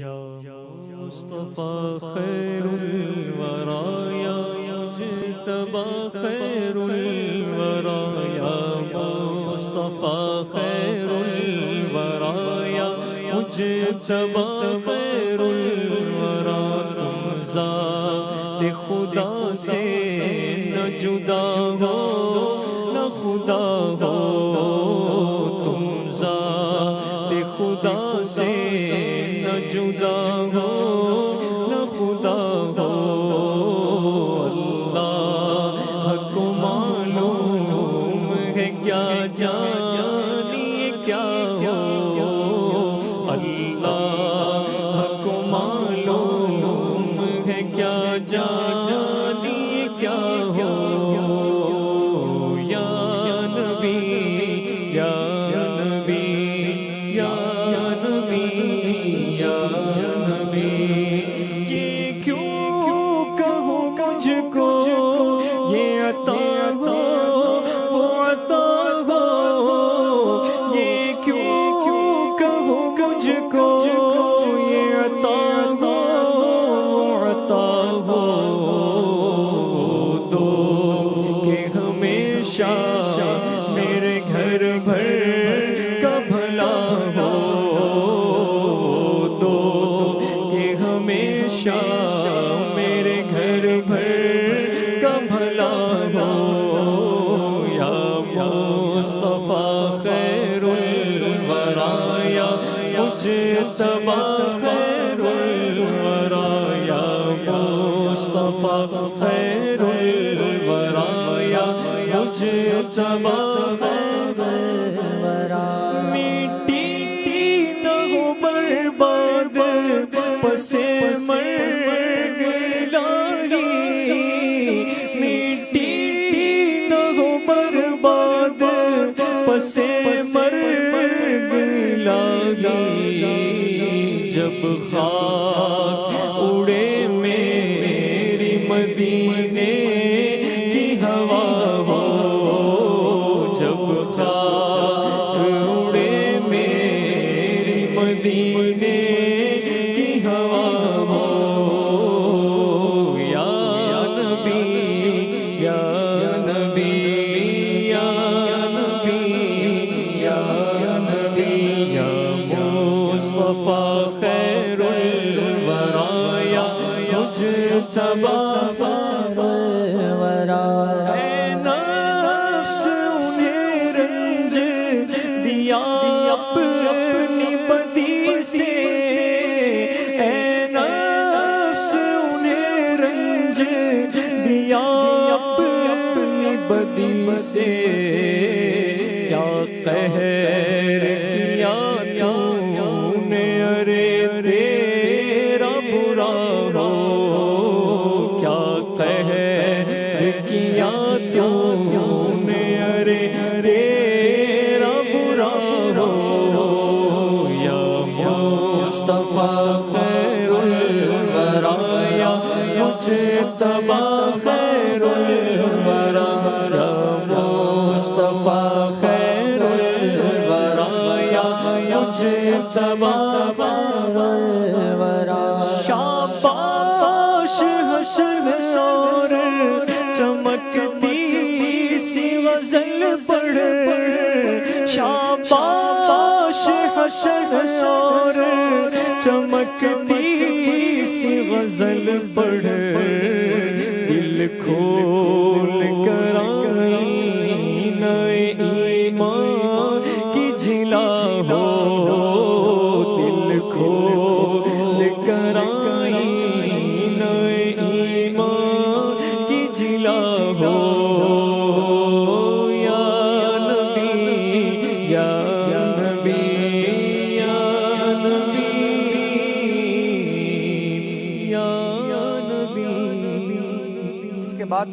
مصطفیٰ خیر الورا یا مجتبی خیر الورا یا مصطفیٰ خیر الورا یا مجتبی خیر الورا تم ذات خدا سے نہ جدا ہو نہ خدا ہو، تم ذات خدا سے نہ جدا ہو نہ خدا ہو، اللہ کو معلوم ہے کیا جانی کیا ہو، اللہ کو معلوم ہے کیا جانی کیا ہو، یا نبی یا نبی یا نبی یا نبی، یہ کیوں کہوں مجھ کو یہ عطا ہو وہ عطا ہو، یہ کیوں کہوں مجھ کو یہ عطا ہو وہ عطا ہو، دو کہ ہمیشہ میرے گھر بھر کا بھلا ہو، دو کہ ہمیشہ میرے گھر بھر کا بھلا ہو، یا مصطفیٰ خیر الورا یا مجتبی خیر الورا یا مصطفیٰ خیر الورا یا مجتبی خیر الورا، مٹی نہ ہو برباد پس مرگ الہی، مٹی نہ ہو برباد پس مرگ الہی، جب خاک اڑے میری مدینے کی ہوا ہو، جب خاک اڑے میری مدینے کی ہوا ہو، یا نبی یا نبی یا نبی یا نبی یا مصطفیٰ خیر الورا یا مجتبی خیر الورا، اے نفس انہیں رنج دیا اپنی بدی سے، اے نفس انہیں رنج دیا اپنی بدی سے، کیا قہر کیا تو نے ارے تیرا برا ہو، کیا قہر کیا تو نے ارے تیرا برا ہو، یا مصطفیٰ خیر الورا یا مجتبی خیر الورا یا مصطفیٰ خیر الورا یا مجتبی خیر الورا، شاباش حشر اور چمکتی سی غزل پڑھ، شاباش حشر اور چمکتی سی غزل پڑھ، دل کھول کر آئینہ ایمان کی جلا ہو، دل کھول کر آئینہ ایمان کی جلا ہو، یا نبی یا نبی یا نبی یا نبی۔ اس کے بعد